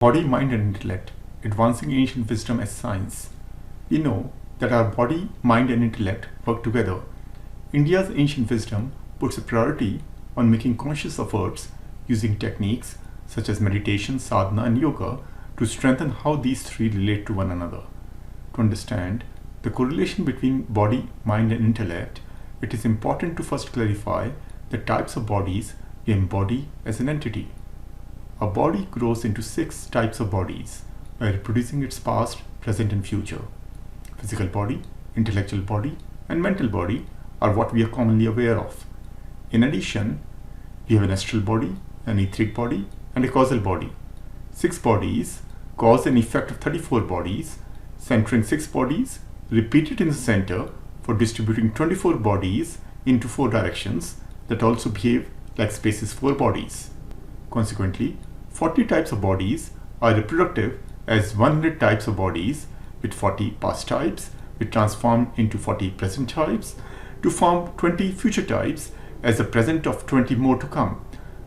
Body, mind and intellect, advancing ancient wisdom as science. We know that our body, mind and intellect work together. India's ancient wisdom puts a priority on making conscious efforts using techniques such as meditation, sadhana and yoga to strengthen how these three relate to one another. To understand the correlation between body, mind and intellect, it is important to first clarify the types of bodies we embody as an entity. A body grows into 6 types of bodies by reproducing its past, present and future. Physical body, intellectual body and mental body are what we are commonly aware of. In addition, we have an astral body, an etheric body and a causal body. 6 bodies cause an effect of 34 bodies, centering 6 bodies repeated in the center for distributing 24 bodies into 4 directions that also behave like space's 4 bodies. Consequently, 40 types of bodies are reproductive as 100 types of bodies, with 40 past types which transform into 40 present types to form 20 future types as a present of 20 more to come.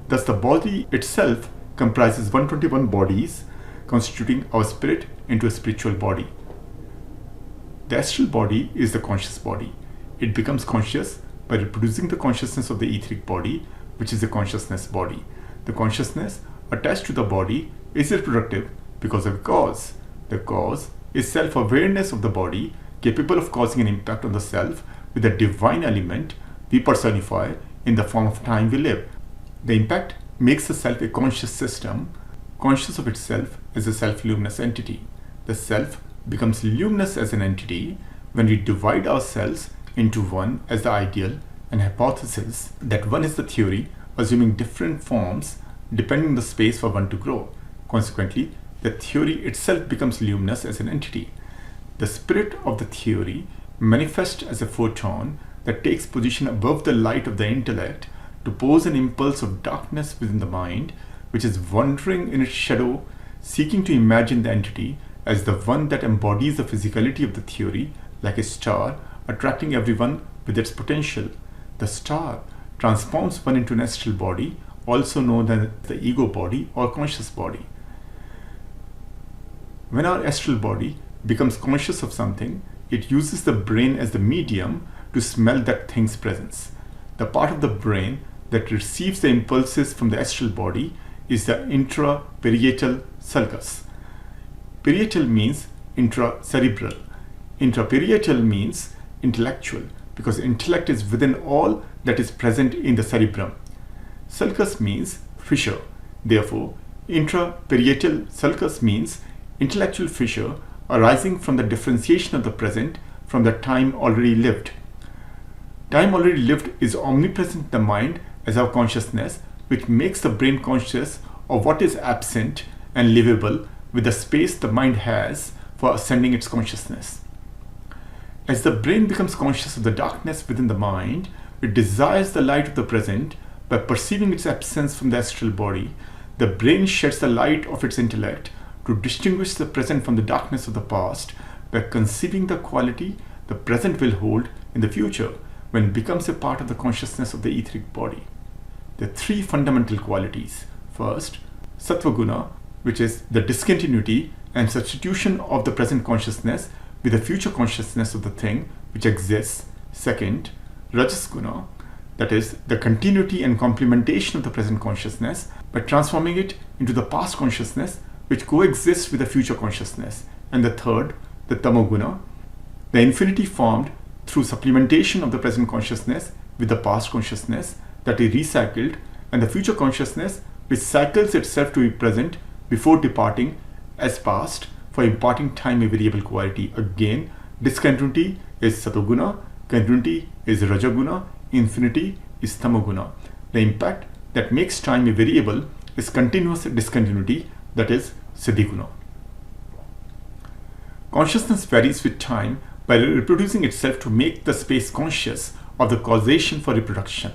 Thus the body itself comprises 121 bodies, constituting our spirit into a spiritual body. The astral body is the conscious body. It becomes conscious by reproducing the consciousness of the etheric body, which is the consciousness body. The consciousness attached to the body is reproductive because of a cause. The cause is self-awareness of the body, capable of causing an impact on the self with a divine element we personify in the form of time we live. The impact makes the self a conscious system, conscious of itself as a self-luminous entity. The self becomes luminous as an entity when we divide ourselves into one as the ideal and hypothesis that one is the theory, assuming different forms depending on the space for one to grow. Consequently, the theory itself becomes luminous as an entity. The spirit of the theory manifests as a photon that takes position above the light of the intellect to pose an impulse of darkness within the mind, which is wandering in its shadow, seeking to imagine the entity as the one that embodies the physicality of the theory, like a star, attracting everyone with its potential. The star transforms one into an astral body, also known as the ego body or conscious body. When our astral body becomes conscious of something, it uses the brain as the medium to smell that thing's presence. The part of the brain that receives the impulses from the astral body is the intraparietal sulcus. Parietal means intracerebral. Intraparietal means intellectual, because intellect is within all that is present in the cerebrum. Sulcus means fissure. Therefore, intraparietal sulcus means intellectual fissure arising from the differentiation of the present from the time already lived. Time already lived is omnipresent in the mind as our consciousness, which makes the brain conscious of what is absent and livable with the space the mind has for ascending its consciousness. As the brain becomes conscious of the darkness within the mind, it desires the light of the present. By perceiving its absence from the astral body, the brain sheds the light of its intellect to distinguish the present from the darkness of the past by conceiving the quality the present will hold in the future when it becomes a part of the consciousness of the etheric body. The 3 fundamental qualities. First, sattva guna, which is the discontinuity and substitution of the present consciousness with the future consciousness of the thing which exists. Second, rajas guna, that is the continuity and complementation of the present consciousness by transforming it into the past consciousness which coexists with the future consciousness. And the third, the tamoguna, the infinity formed through supplementation of the present consciousness with the past consciousness that is recycled, and the future consciousness which cycles itself to be present before departing as past for imparting time a variable quality. Again, discontinuity is satoguna, continuity is rajaguna, infinity is tamoguna. The impact that makes time a variable is continuous discontinuity, that is siddhiguna. Consciousness varies with time by reproducing itself to make the space conscious of the causation for reproduction.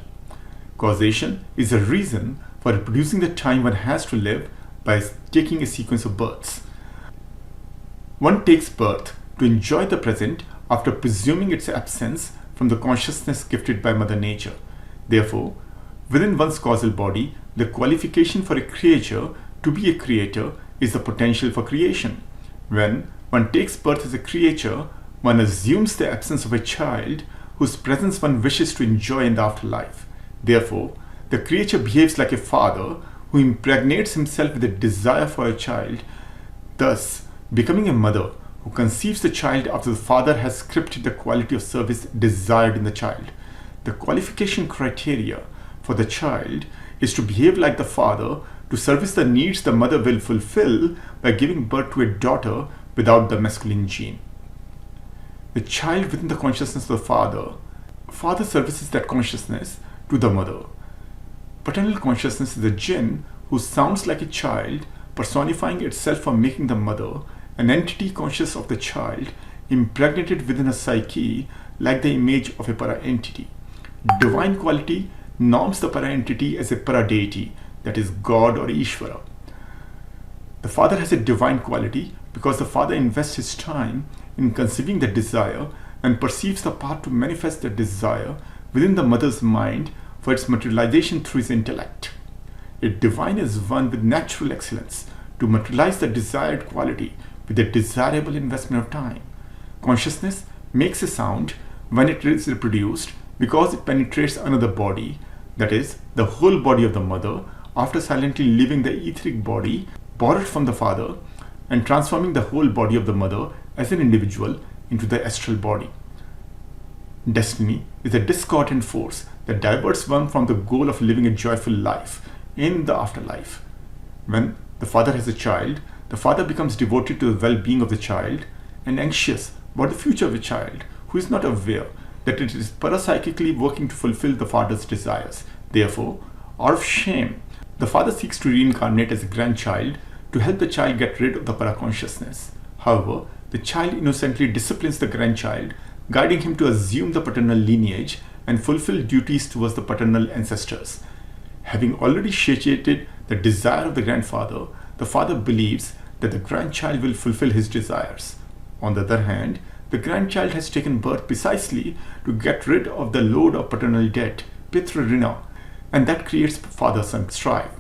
Causation is a reason for reproducing the time one has to live by taking a sequence of births. One takes birth to enjoy the present after presuming its absence from the consciousness gifted by Mother Nature. Therefore, within one's causal body, the qualification for a creature to be a creator is the potential for creation. When one takes birth as a creature, one assumes the absence of a child whose presence one wishes to enjoy in the afterlife. Therefore, the creature behaves like a father who impregnates himself with a desire for a child, thus becoming a mother who conceives the child after the father has scripted the quality of service desired in the child. The qualification criteria for the child is to behave like the father, to service the needs the mother will fulfill by giving birth to a daughter without the masculine gene. The child within the consciousness of the father services that consciousness to the mother. Paternal consciousness is a jinn who sounds like a child, personifying itself for making the mother an entity conscious of the child, impregnated within a psyche like the image of a para-entity. Divine quality norms the para-entity as a para-deity, that is God or Ishvara. The father has a divine quality because the father invests his time in conceiving the desire and perceives the path to manifest the desire within the mother's mind for its materialization through his intellect. A divine is one with natural excellence to materialize the desired quality with a desirable investment of time. Consciousness makes a sound when it is reproduced because it penetrates another body, that is, the whole body of the mother, after silently leaving the etheric body borrowed from the father and transforming the whole body of the mother as an individual into the astral body. Destiny is a discordant force that diverts one from the goal of living a joyful life in the afterlife. When the father has a child, the father becomes devoted to the well-being of the child and anxious about the future of the child, who is not aware that it is parapsychically working to fulfill the father's desires. Therefore, out of shame, the father seeks to reincarnate as a grandchild to help the child get rid of the paraconsciousness. However, the child innocently disciplines the grandchild, guiding him to assume the paternal lineage and fulfill duties towards the paternal ancestors. Having already satiated the desire of the grandfather, the father believes that the grandchild will fulfill his desires. On the other hand, the grandchild has taken birth precisely to get rid of the load of paternal debt, Pitrarina, and that creates father-son strife.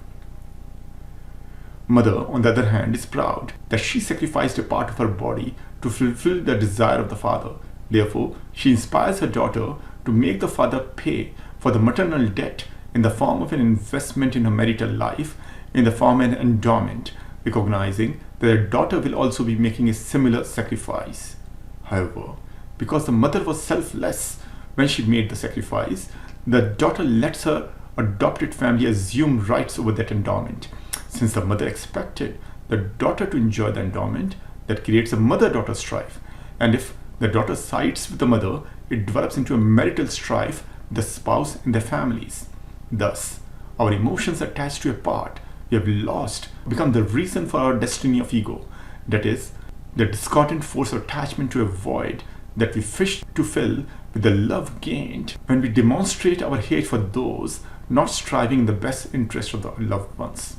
Mother, on the other hand, is proud that she sacrificed a part of her body to fulfill the desire of the father. Therefore, she inspires her daughter to make the father pay for the maternal debt in the form of an investment in her marital life, in the form of an endowment, recognizing that her daughter will also be making a similar sacrifice. However, because the mother was selfless when she made the sacrifice, the daughter lets her adopted family assume rights over that endowment. Since the mother expected the daughter to enjoy the endowment, that creates a mother-daughter strife. And if the daughter sides with the mother, it develops into a marital strife with the spouse and their families. Thus, our emotions attached to a part we have lost become the reason for our destiny of ego. That is, the discordant force of attachment to a void that we wish to fill with the love gained when we demonstrate our hate for those not striving in the best interest of the loved ones.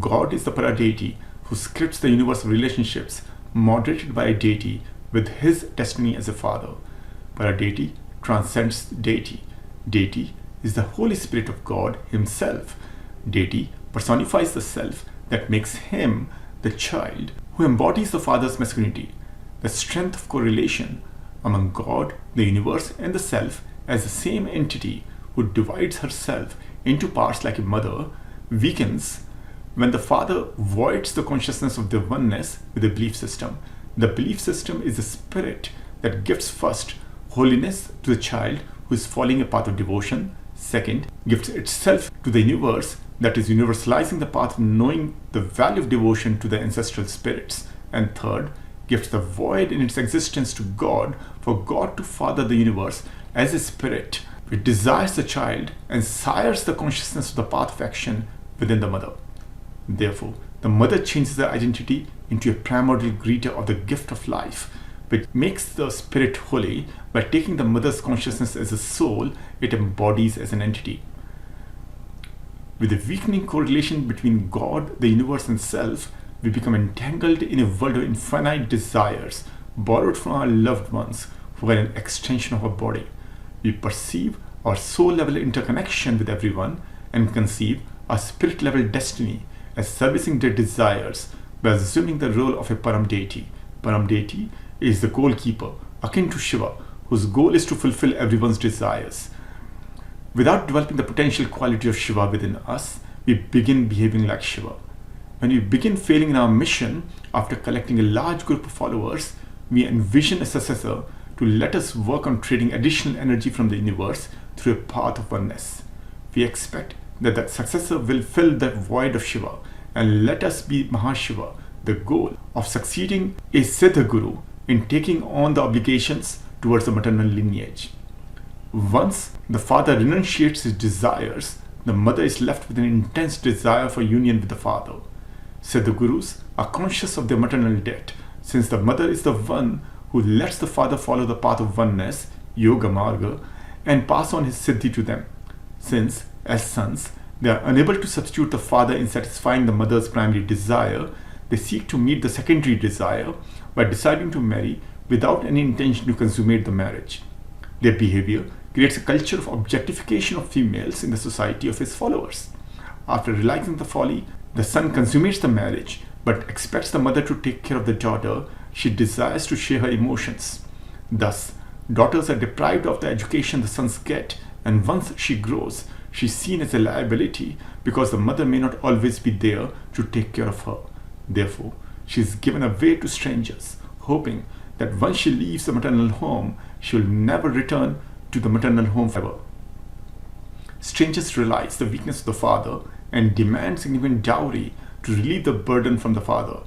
God is the para-deity who scripts the universe of relationships moderated by a deity with his destiny as a father. Para-deity transcends deity. Deity is the Holy Spirit of God himself. Deity personifies the self that makes him the child who embodies the father's masculinity. The strength of correlation among God, the universe, and the self as the same entity who divides herself into parts like a mother weakens when the father voids the consciousness of the oneness with the belief system. The belief system is the spirit that gives first holiness to the child who is following a path of devotion, second, gives itself to the universe, that is universalizing the path of knowing the value of devotion to the ancestral spirits, and third, gives the void in its existence to God for God to father the universe as a spirit which desires the child and sires the consciousness of the path of action within the mother. Therefore, the mother changes her identity into a primordial greeter of the gift of life, which makes the spirit holy by taking the mother's consciousness as a soul it embodies as an entity. With a weakening correlation between God, the universe, and self, we become entangled in a world of infinite desires borrowed from our loved ones who are an extension of our body. We perceive our soul-level interconnection with everyone and conceive our spirit-level destiny as servicing their desires by assuming the role of a Param deity. Param deity is the goalkeeper, akin to Shiva, whose goal is to fulfill everyone's desires. Without developing the potential quality of Shiva within us, we begin behaving like Shiva. When we begin failing in our mission after collecting a large group of followers, we envision a successor to let us work on trading additional energy from the universe through a path of oneness. We expect that the successor will fill the void of Shiva and let us be Mahashiva. The goal of succeeding a Siddha Guru in taking on the obligations towards the maternal lineage. Once the father renunciates his desires, the mother is left with an intense desire for union with the father. Siddha Gurus are conscious of their maternal debt, since the mother is the one who lets the father follow the path of oneness, Yoga Marga, and pass on his Siddhi to them. Since, as sons, they are unable to substitute the father in satisfying the mother's primary desire, they seek to meet the secondary desire by deciding to marry without any intention to consummate the marriage. Their behavior creates a culture of objectification of females in the society of his followers. After realizing the folly, the son consummates the marriage but expects the mother to take care of the daughter she desires to share her emotions. Thus, daughters are deprived of the education the sons get, and once she grows, she is seen as a liability because the mother may not always be there to take care of her. Therefore, she is given away to strangers, hoping that once she leaves the maternal home, she will never return to the maternal home forever. Strangers realize the weakness of the father and demand significant dowry to relieve the burden from the father.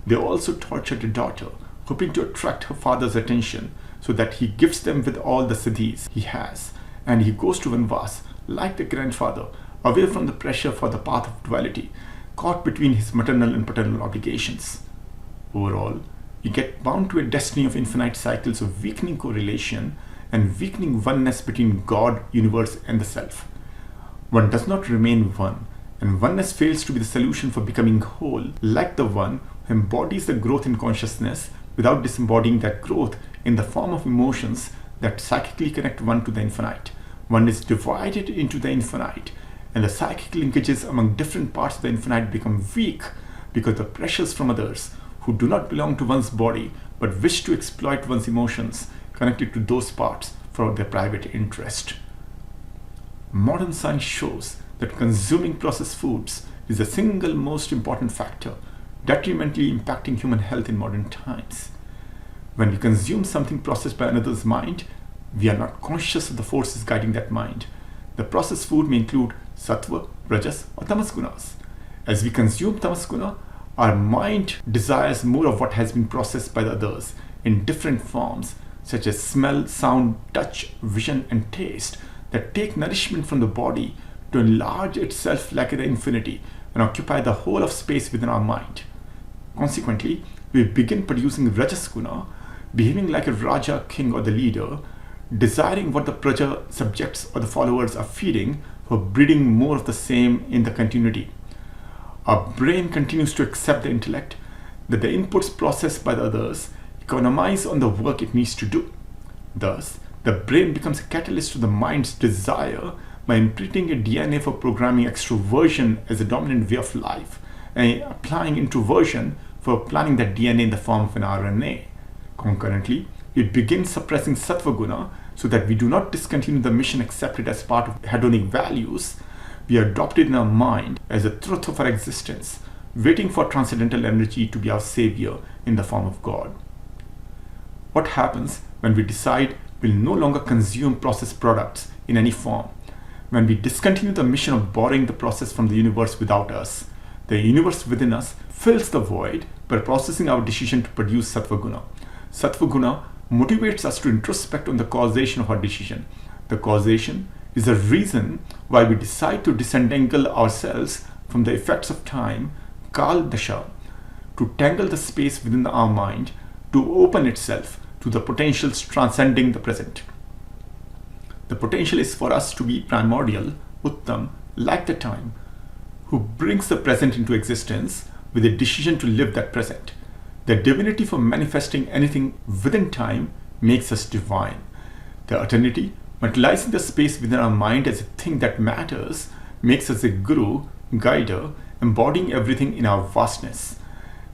They also torture the daughter, hoping to attract her father's attention so that he gives them with all the siddhis he has, and he goes to Vanvas like the grandfather, away from the pressure for the path of duality, caught between his maternal and paternal obligations. Overall, you get bound to a destiny of infinite cycles of weakening correlation and weakening oneness between God, universe, and the self. One does not remain one, and oneness fails to be the solution for becoming whole, like the one who embodies the growth in consciousness without disembodying that growth in the form of emotions that psychically connect one to the infinite. One is divided into the infinite, and the psychic linkages among different parts of the infinite become weak because the pressures from others who do not belong to one's body but wish to exploit one's emotions connected to those parts for their private interest. Modern science shows that consuming processed foods is the single most important factor detrimentally impacting human health in modern times. When we consume something processed by another's mind, we are not conscious of the forces guiding that mind. The processed food may include sattva, rajas, or tamas gunas. As we consume tamas guna, our mind desires more of what has been processed by the others in different forms, such as smell, sound, touch, vision, and taste, that take nourishment from the body to enlarge itself like the infinity and occupy the whole of space within our mind. Consequently, we begin producing rajas guna, behaving like a raja, king, or the leader, desiring what the praja, subjects, or the followers are feeding for breeding more of the same in the continuity. Our brain continues to accept the intellect that the inputs processed by the others economize on the work it needs to do. Thus, the brain becomes a catalyst to the mind's desire by imprinting a DNA for programming extroversion as a dominant way of life and applying introversion for planning that DNA in the form of an RNA. Concurrently, we begin suppressing sattva guna so that we do not discontinue the mission accepted as part of hedonic values. We adopt it in our mind as a truth of our existence, waiting for transcendental energy to be our savior in the form of God. What happens when we decide we'll no longer consume processed products in any form? When we discontinue the mission of borrowing the process from the universe without us, the universe within us fills the void by processing our decision to produce sattva guna. Sattva guna motivates us to introspect on the causation of our decision. The causation is the reason why we decide to disentangle ourselves from the effects of time, kal dasha, to tangle the space within our mind, to open itself to the potentials transcending the present. The potential is for us to be primordial, uttam, like the time, who brings the present into existence with a decision to live that present. The divinity for manifesting anything within time makes us divine. The eternity, materializing the space within our mind as a thing that matters, makes us a guru, guider, embodying everything in our vastness.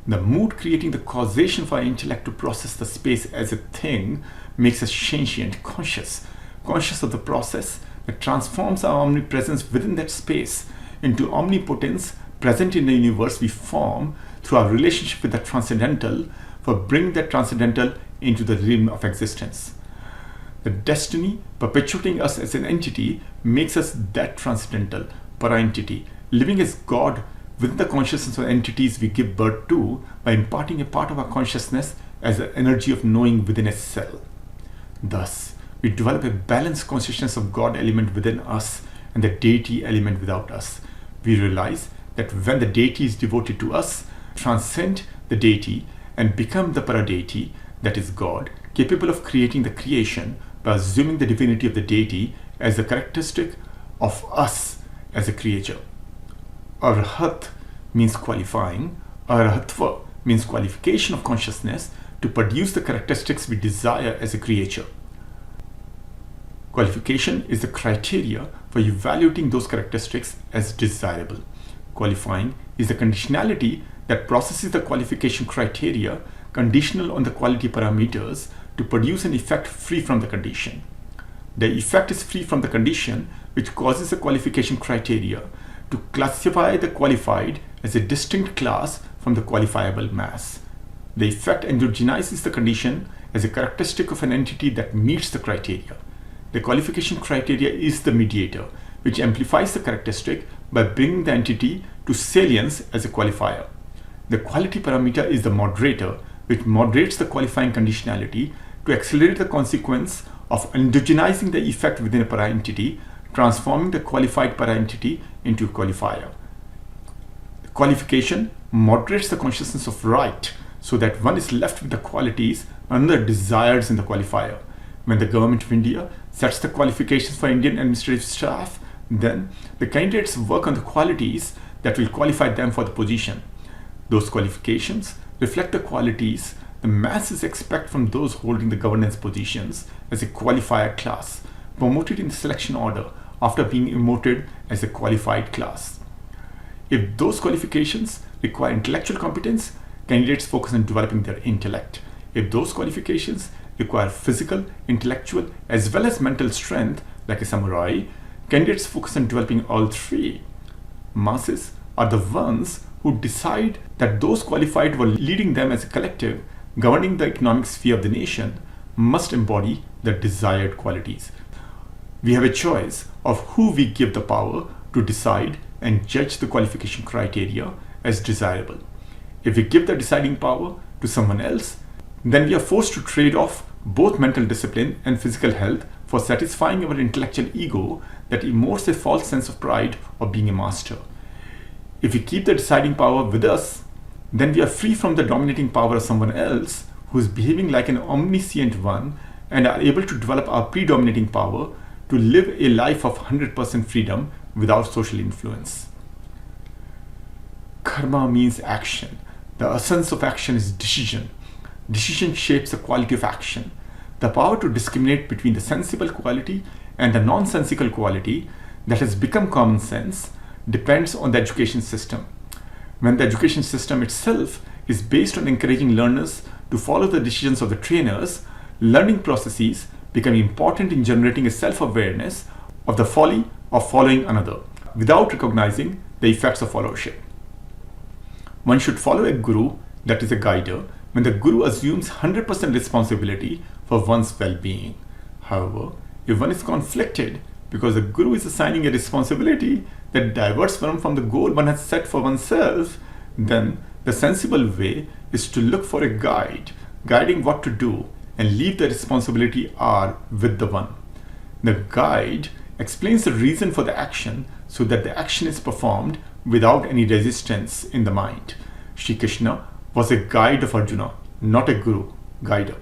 The mood creating the causation for our intellect to process the space as a thing makes us sentient, conscious of the process that transforms our omnipresence within that space into omnipotence present in the universe we form through our relationship with the transcendental, for bringing that transcendental into the realm of existence. The destiny perpetuating us as an entity makes us that transcendental, para-entity, living as God within the consciousness of entities we give birth to by imparting a part of our consciousness as the energy of knowing within a cell. Thus, we develop a balanced consciousness of God element within us and the deity element without us. We realize that when the deity is devoted to us, transcend the deity and become the para-deity, that is God, capable of creating the creation by assuming the divinity of the deity as a characteristic of us as a creature. Arhat means qualifying. Arhatva means qualification of consciousness to produce the characteristics we desire as a creature. Qualification is the criteria for evaluating those characteristics as desirable. Qualifying is the conditionality that processes the qualification criteria conditional on the quality parameters to produce an effect free from the condition. The effect is free from the condition, which causes the qualification criteria to classify the qualified as a distinct class from the qualifiable mass. The effect endogenizes the condition as a characteristic of an entity that meets the criteria. The qualification criteria is the mediator, which amplifies the characteristic by bringing the entity to salience as a qualifier. The quality parameter is the moderator, which moderates the qualifying conditionality to accelerate the consequence of endogenizing the effect within a para-entity, transforming the qualified para-entity into a qualifier. The qualification moderates the consciousness of right so that one is left with the qualities another desires in the qualifier. When the government of India sets the qualifications for Indian administrative staff, then the candidates work on the qualities that will qualify them for the position. Those qualifications reflect the qualities the masses expect from those holding the governance positions as a qualifier class, promoted in the selection order after being promoted as a qualified class. If those qualifications require intellectual competence, candidates focus on developing their intellect. If those qualifications require physical, intellectual, as well as mental strength, like a samurai, candidates focus on developing all three. Masses are the ones who decide that those qualified were leading them as a collective, governing the economic sphere of the nation, must embody the desired qualities. We have a choice of who we give the power to decide and judge the qualification criteria as desirable. If we give the deciding power to someone else, then we are forced to trade off both mental discipline and physical health for satisfying our intellectual ego that emotes a false sense of pride of being a master. If we keep the deciding power with us, then we are free from the dominating power of someone else who is behaving like an omniscient one and are able to develop our predominating power to live a life of 100% freedom without social influence. Karma means action. The essence of action is decision. Decision shapes the quality of action. The power to discriminate between the sensible quality and the nonsensical quality that has become common sense depends on the education system. When the education system itself is based on encouraging learners to follow the decisions of the trainers, learning processes become important in generating a self-awareness of the folly of following another without recognizing the effects of followership. One should follow a guru, that is a guider, when the guru assumes 100% responsibility for one's well-being. However, if one is conflicted because the guru is assigning a responsibility that diverts one from the goal one has set for oneself, then the sensible way is to look for a guide, guiding what to do, and leave the responsibility R with the one. The guide explains the reason for the action so that the action is performed without any resistance in the mind. Shri Krishna was a guide of Arjuna, not a guru, guider.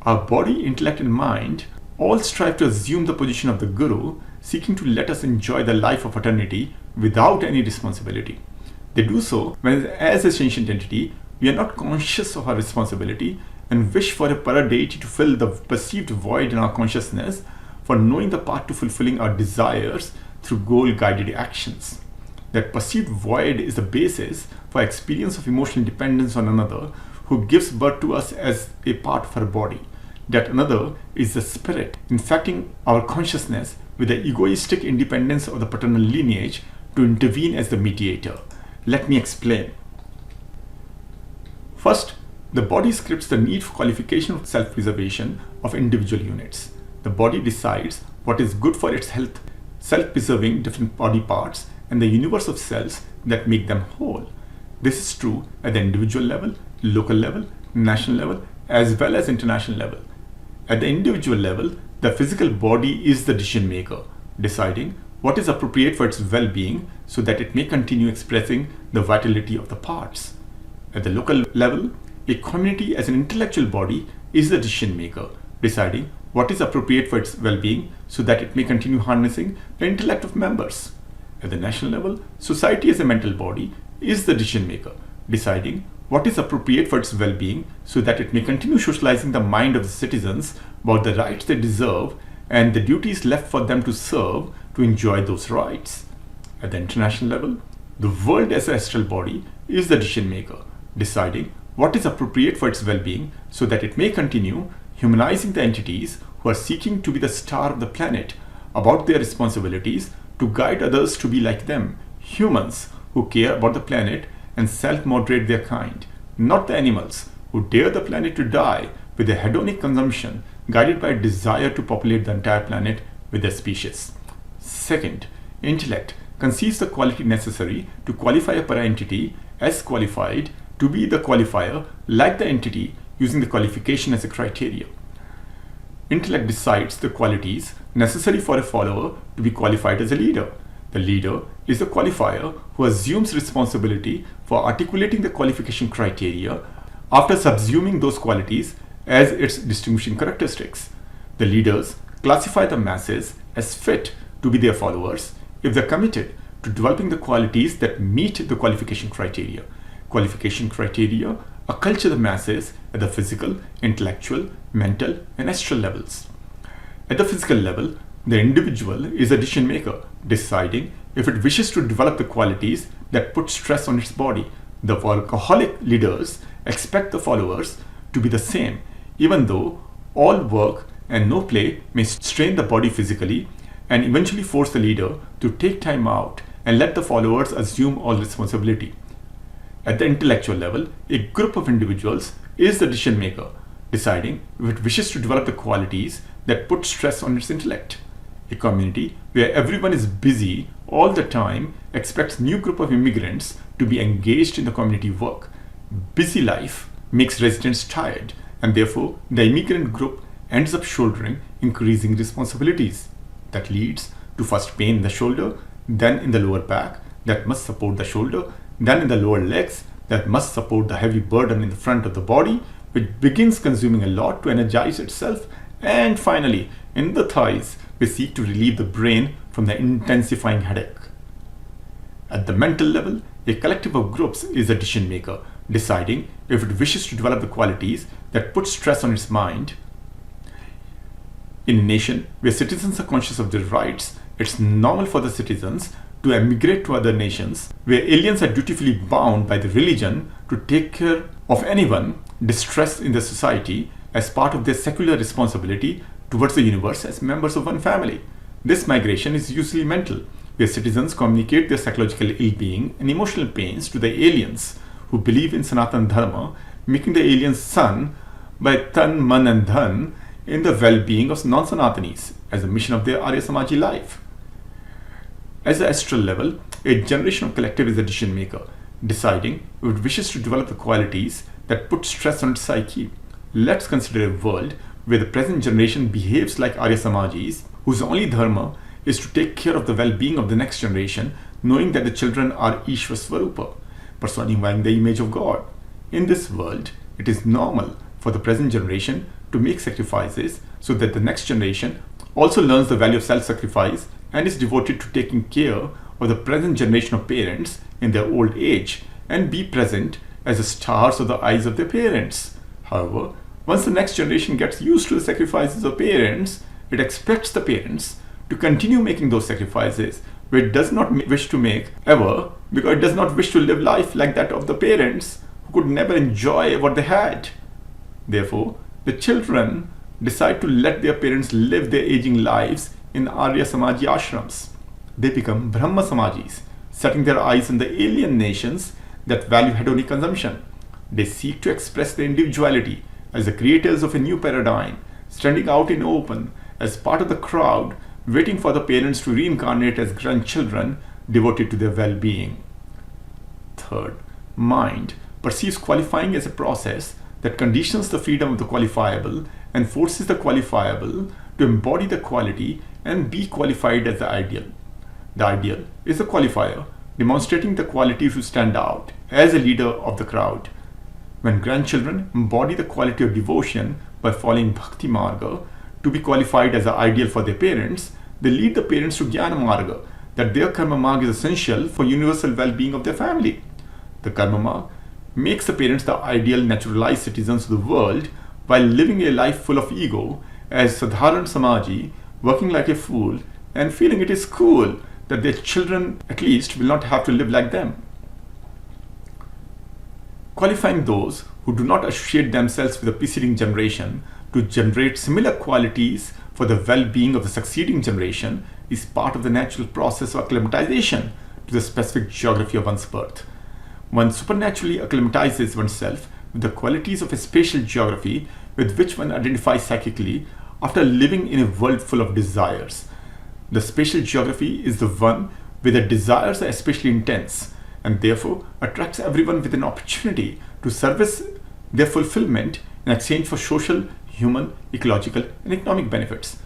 Our body, intellect, and mind all strive to assume the position of the guru, seeking to let us enjoy the life of eternity without any responsibility. They do so when, as a sentient entity, we are not conscious of our responsibility and wish for a para-deity to fill the perceived void in our consciousness for knowing the path to fulfilling our desires through goal-guided actions. that perceived void is the basis for experience of emotional dependence on another who gives birth to us as a part of our body. That another is the spirit infecting our consciousness with the egoistic independence of the paternal lineage to intervene as the mediator. Let me explain. First, the body scripts the need for qualification of self-preservation of individual units. The body decides what is good for its health, self-preserving different body parts and the universe of cells that make them whole. This is true at the individual level, local level, national level, as well as international level. At the individual level, the physical body is the decision maker, deciding what is appropriate for its well-being so that it may continue expressing the vitality of the parts. At the local level, a community as an intellectual body is the decision maker, deciding what is appropriate for its well-being so that it may continue harnessing the intellect of members. At the national level, society as a mental body is the decision maker, deciding what is appropriate for its well-being so that it may continue socializing the mind of the citizens about the rights they deserve and the duties left for them to serve to enjoy those rights. At the international level, the world as an astral body is the decision maker, deciding what is appropriate for its well-being so that it may continue humanizing the entities who are seeking to be the star of the planet about their responsibilities to guide others to be like them, humans who care about the planet and self-moderate their kind, not the animals who dare the planet to die with a hedonic consumption guided by a desire to populate the entire planet with their species. Second, intellect conceives the quality necessary to qualify a para-entity as qualified to be the qualifier like the entity using the qualification as a criteria. Intellect decides the qualities necessary for a follower to be qualified as a leader. The leader is the qualifier who assumes responsibility for articulating the qualification criteria after subsuming those qualities as its distinguishing characteristics. The leaders classify the masses as fit to be their followers if they're committed to developing the qualities that meet the qualification criteria. Qualification criteria culture the masses at the physical, intellectual, mental, and astral levels. At the physical level, the individual is a decision maker, deciding if it wishes to develop the qualities that put stress on its body. The workaholic leaders expect the followers to be the same, even though all work and no play may strain the body physically and eventually force the leader to take time out and let the followers assume all responsibility. At the intellectual level, a group of individuals is the decision maker, deciding if it wishes to develop the qualities that put stress on its intellect. A community where everyone is busy all the time expects new group of immigrants to be engaged in the community work. Busy life makes residents tired, and therefore the immigrant group ends up shouldering increasing responsibilities. That leads to first pain in the shoulder, then in the lower back that must support the shoulder, then in the lower legs that must support the heavy burden in the front of the body, which begins consuming a lot to energize itself, and finally in the thighs, we seek to relieve the brain from the intensifying headache. At the mental level, a collective of groups is a decision maker, deciding if it wishes to develop the qualities that put stress on its mind. In a nation where citizens are conscious of their rights, it's normal for the citizens to emigrate to other nations where aliens are dutifully bound by the religion to take care of anyone distressed in the society as part of their secular responsibility towards the universe as members of one family. This migration is usually mental, where citizens communicate their psychological ill-being and emotional pains to the aliens who believe in Sanatan Dharma, making the aliens son by Tan, Man and Dhan in the well-being of non-Sanatanis as a mission of their Arya Samaji life. As the astral level, a generation of collective is a decision maker, deciding if it wishes to develop the qualities that put stress on its psyche. Let's consider a world where the present generation behaves like Arya Samajis, whose only dharma is to take care of the well-being of the next generation, knowing that the children are Ishvara Swarupa, personifying the image of God. In this world, it is normal for the present generation to make sacrifices so that the next generation also learns the value of self-sacrifice and is devoted to taking care of the present generation of parents in their old age and be present as the stars of the eyes of their parents. However, once the next generation gets used to the sacrifices of parents, it expects the parents to continue making those sacrifices which it does not wish to make ever, because it does not wish to live life like that of the parents who could never enjoy what they had. Therefore, the children decide to let their parents live their aging lives in Arya Samaji ashrams. They become Brahma Samajis, setting their eyes on the alien nations that value hedonic consumption. They seek to express their individuality as the creators of a new paradigm, standing out in open as part of the crowd, waiting for the parents to reincarnate as grandchildren devoted to their well-being. Third, mind perceives qualifying as a process that conditions the freedom of the qualifiable and forces the qualifiable to embody the quality and be qualified as the ideal. The ideal is the qualifier, demonstrating the quality to stand out as a leader of the crowd. When grandchildren embody the quality of devotion by following Bhakti Marga to be qualified as the ideal for their parents, they lead the parents to Jnana Marga, that their Karma Marga is essential for universal well-being of their family. The Karma Marga makes the parents the ideal naturalized citizens of the world while living a life full of ego as Sadharan Samaji, working like a fool and feeling it is cool that their children at least will not have to live like them. Qualifying those who do not associate themselves with the preceding generation to generate similar qualities for the well-being of the succeeding generation is part of the natural process of acclimatization to the specific geography of one's birth. One supernaturally acclimatizes oneself with the qualities of a spatial geography with which one identifies psychically after living in a world full of desires. The spatial geography is the one where the desires are especially intense and therefore attracts everyone with an opportunity to service their fulfillment in exchange for social, human, ecological, and economic benefits.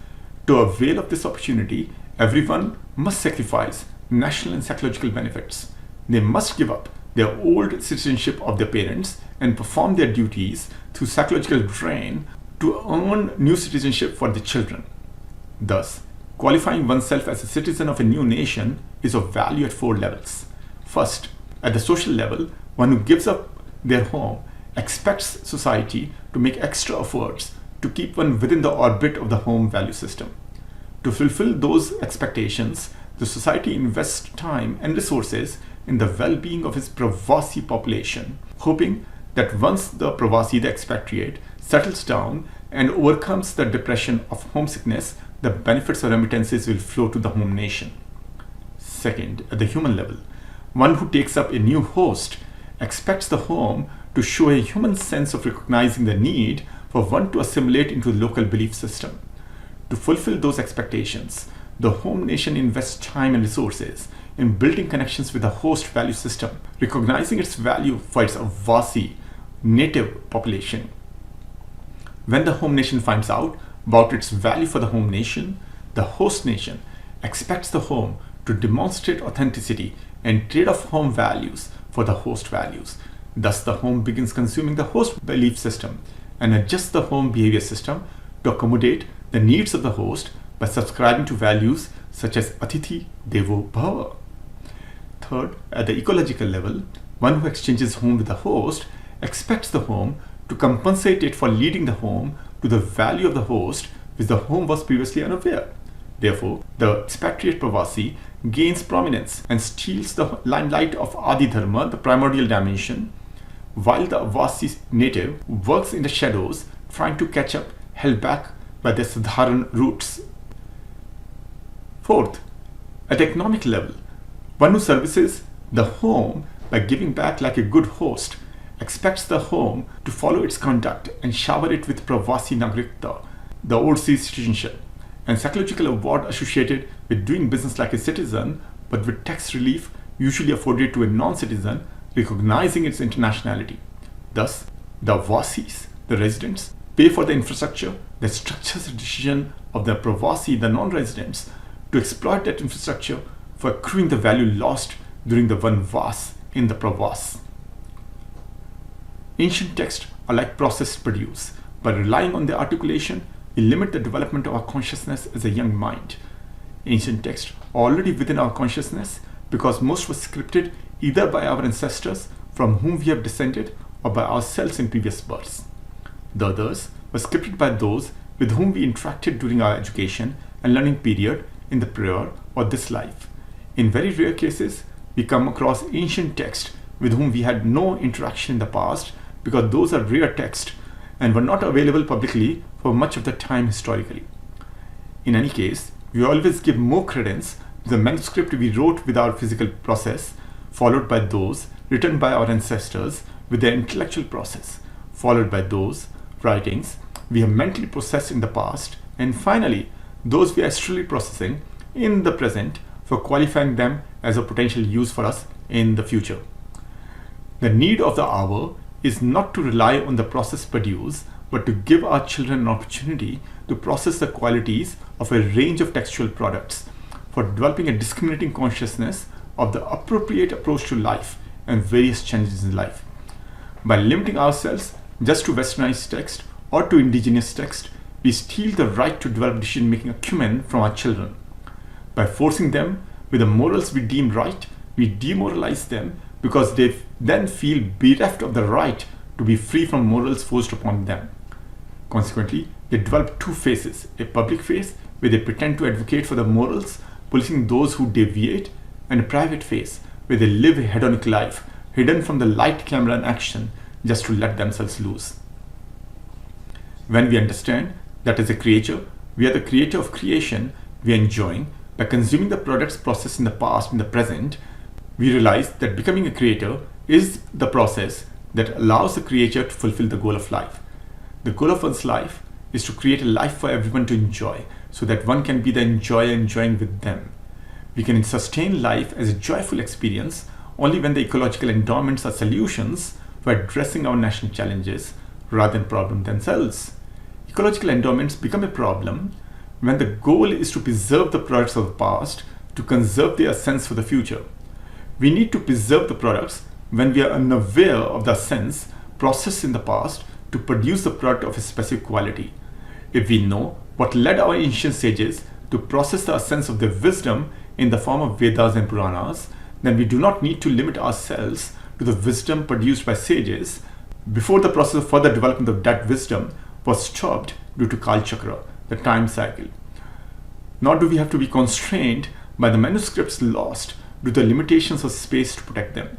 To avail of this opportunity, everyone must sacrifice national and psychological benefits. They must give up their old citizenship of their parents and perform their duties through psychological drain to earn new citizenship for their children. Thus, qualifying oneself as a citizen of a new nation is of value at 4 levels. First, at the social level, one who gives up their home expects society to make extra efforts to keep one within the orbit of the home value system. To fulfill those expectations, the society invests time and resources in the well-being of its Pravasi population, hoping that once the Pravasi, the expatriate, settles down and overcomes the depression of homesickness, the benefits of remittances will flow to the home nation. Second, at the human level, one who takes up a new host expects the home to show a human sense of recognizing the need for one to assimilate into the local belief system. To fulfill those expectations, the home nation invests time and resources in building connections with the host value system, recognizing its value for its Vasi, native population. When the home nation finds out about its value for the home nation, the host nation expects the home to demonstrate authenticity and trade off home values for the host values. Thus, the home begins consuming the host belief system and adjusts the home behavior system to accommodate the needs of the host by subscribing to values such as Atithi Devo Bhava. Third, at the ecological level, one who exchanges home with the host expects the home to compensate it for leading the home to the value of the host which the home was previously unaware. Therefore, the expatriate Pravasi gains prominence and steals the limelight of Adi Dharma, the primordial dimension, while the Vasi native works in the shadows, trying to catch up, held back by their Sadharan roots. Fourth, at the economic level, one who services the home by giving back like a good host expects the home to follow its conduct and shower it with Pravasi Nagrikta, the overseas citizenship, and psychological award associated with doing business like a citizen, but with tax relief usually afforded to a non-citizen, recognizing its internationality. Thus, the Vasis, the residents, pay for the infrastructure that structures the decision of the Pravasi, the non-residents, to exploit that infrastructure for accruing the value lost during the one Vas in the Pravas. Ancient texts are like processed produce. By relying on their articulation, we limit the development of our consciousness as a young mind. Ancient texts are already within our consciousness because most were scripted either by our ancestors from whom we have descended or by ourselves in previous births. The others were scripted by those with whom we interacted during our education and learning period in the prior or this life. In very rare cases, we come across ancient texts with whom we had no interaction in the past because those are rare texts and were not available publicly for much of the time historically. In any case, we always give more credence to the manuscript we wrote with our physical process, followed by those written by our ancestors with their intellectual process, followed by those writings we have mentally processed in the past, and finally, those we are astrally processing in the present for qualifying them as a potential use for us in the future. The need of the hour is not to rely on the process produced, but to give our children an opportunity to process the qualities of a range of textual products for developing a discriminating consciousness of the appropriate approach to life and various challenges in life. By limiting ourselves just to westernized text or to indigenous text, we steal the right to develop decision-making acumen from our children. By forcing them with the morals we deem right, we demoralize them because they then feel bereft of the right to be free from morals forced upon them. Consequently, they develop two faces, a public face where they pretend to advocate for the morals, policing those who deviate, and a private face where they live a hedonic life, hidden from the light, camera, and action, just to let themselves loose. When we understand that as a creature, we are the creator of creation we are enjoying by consuming the products processed in the past and the present, we realize that becoming a creator is the process that allows the creator to fulfill the goal of life. The goal of one's life is to create a life for everyone to enjoy so that one can be the enjoyer enjoying with them. We can sustain life as a joyful experience only when the ecological endowments are solutions for addressing our national challenges rather than problems themselves. Ecological endowments become a problem when the goal is to preserve the products of the past to conserve their essence for the future. We need to preserve the products when we are unaware of the essence processed in the past to produce the product of a specific quality. If we know what led our ancient sages to process the essence of their wisdom in the form of Vedas and Puranas, then we do not need to limit ourselves to the wisdom produced by sages before the process of further development of that wisdom was stopped due to Kal Chakra, the time cycle. Nor do we have to be constrained by the manuscripts lost due to the limitations of space to protect them.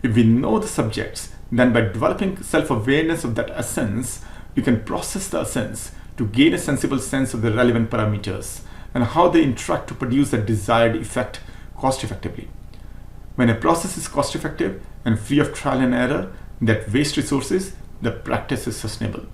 If we know the subjects, then by developing self-awareness of that essence, we can process the essence to gain a sensible sense of the relevant parameters and how they interact to produce the desired effect cost-effectively. When a process is cost-effective and free of trial and error that waste resources, the practice is sustainable.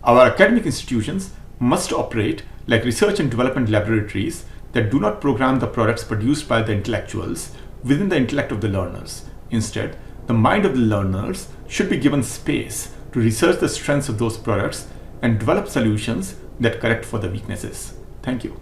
Our academic institutions must operate like research and development laboratories that do not program the products produced by the intellectuals within the intellect of the learners. Instead, the mind of the learners should be given space to research the strengths of those products and develop solutions that correct for the weaknesses. Thank you.